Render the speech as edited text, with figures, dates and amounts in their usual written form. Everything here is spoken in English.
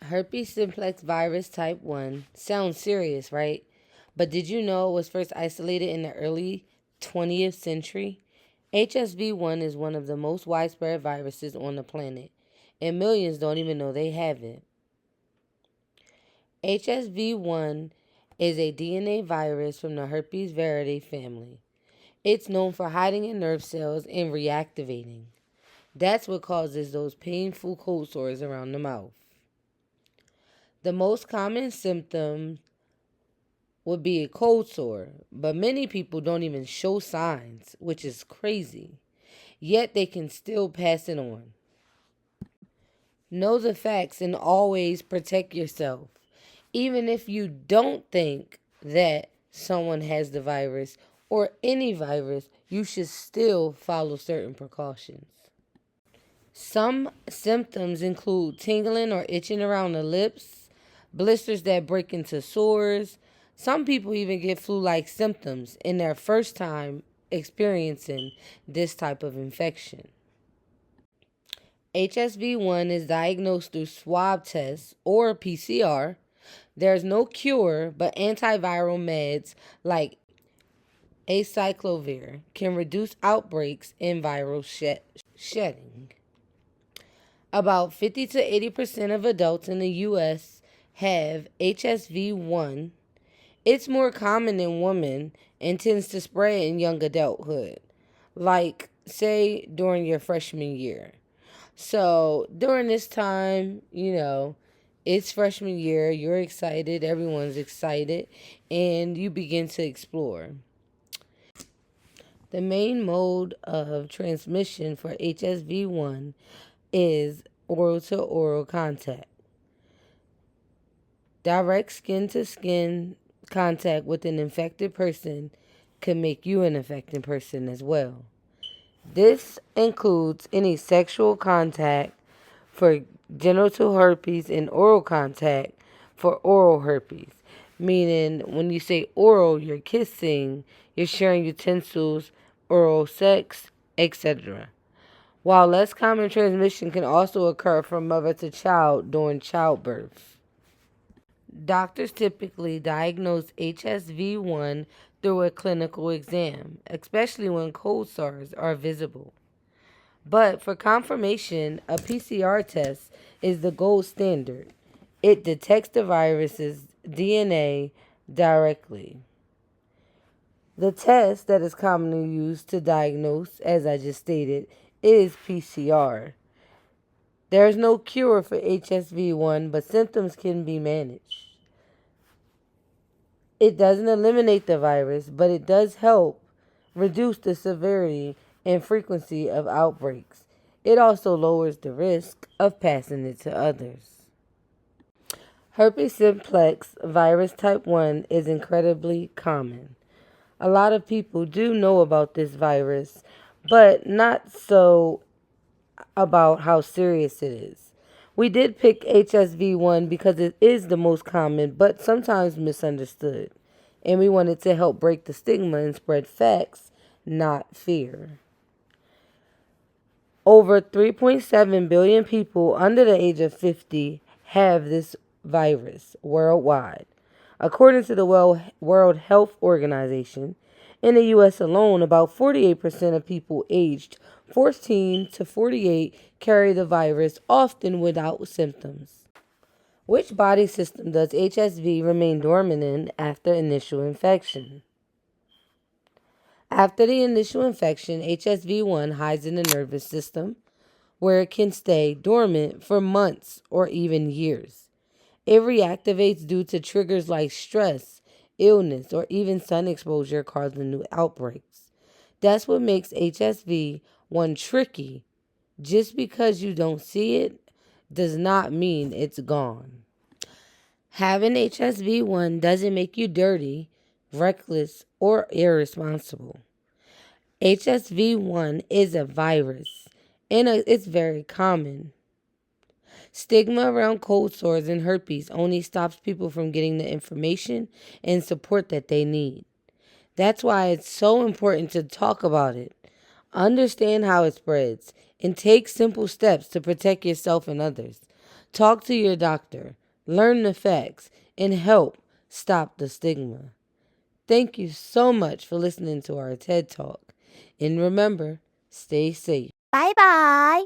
Herpes simplex virus type 1 sounds serious, right? But did you know it was first isolated in the early 20th century? HSV1 is one of the most widespread viruses on the planet, and millions don't even know they have it. HSV1 is a DNA virus from the herpes viridae family. It's known for hiding in nerve cells and reactivating. That's what causes those painful cold sores around the mouth. The most common symptom would be a cold sore, but many people don't even show signs, which is crazy. Yet they can still pass it on. Know the facts and always protect yourself. Even if you don't think that someone has the virus or any virus, you should still follow certain precautions. Some symptoms include tingling or itching around the lips, blisters that break into sores. Some people even get flu like symptoms in their first time experiencing this type of infection. HSV1 is diagnosed through swab tests or PCR. There's no cure, but antiviral meds like acyclovir can reduce outbreaks and viral shedding. About 50 to 80% of adults in the U.S. have HSV1. It's more common in women and tends to spread in young adulthood, like, say, during your freshman year. So, during this time, it's freshman year, you're excited, everyone's excited, and you begin to explore. The main mode of transmission for HSV1 is oral to oral contact. Direct skin to skin contact with an infected person can make you an infected person as well. This includes any sexual contact for genital herpes and oral contact for oral herpes. Meaning, when you say oral, you're kissing, you're sharing utensils, oral sex, etc. While less common transmission can also occur from mother to child during childbirth. Doctors typically diagnose HSV1 through a clinical exam, especially when cold sores are visible. But for confirmation, a PCR test is the gold standard. It detects the virus's DNA directly. The test that is commonly used to diagnose, as I just stated, is PCR. There is no cure for HSV1, but symptoms can be managed. It doesn't eliminate the virus, but it does help reduce the severity and frequency of outbreaks. It also lowers the risk of passing it to others. Herpes simplex virus type 1 is incredibly common. A lot of people do know about this virus, but not so about how serious it is. We did pick HSV1 because it is the most common, but sometimes misunderstood. And we wanted to help break the stigma and spread facts, not fear. Over 3.7 billion people under the age of 50 have this virus worldwide. According to the World Health Organization, in the U.S. alone, about 48% of people aged 14 to 48 carry the virus, often without symptoms. Which body system does HSV remain dormant in after initial infection? After the initial infection, HSV1 hides in the nervous system, where it can stay dormant for months or even years. It reactivates due to triggers like stress, illness, or even sun exposure causing new outbreaks. That's what makes HSV1 tricky. Just because you don't see it does not mean it's gone. Having HSV1 doesn't make you dirty, reckless, or irresponsible. HSV1 is a virus, and it's very common. Stigma around cold sores and herpes only stops people from getting the information and support that they need. That's why it's so important to talk about it, understand how it spreads, and take simple steps to protect yourself and others. Talk to your doctor, learn the facts, and help stop the stigma. Thank you so much for listening to our TED Talk. And remember, stay safe. Bye bye.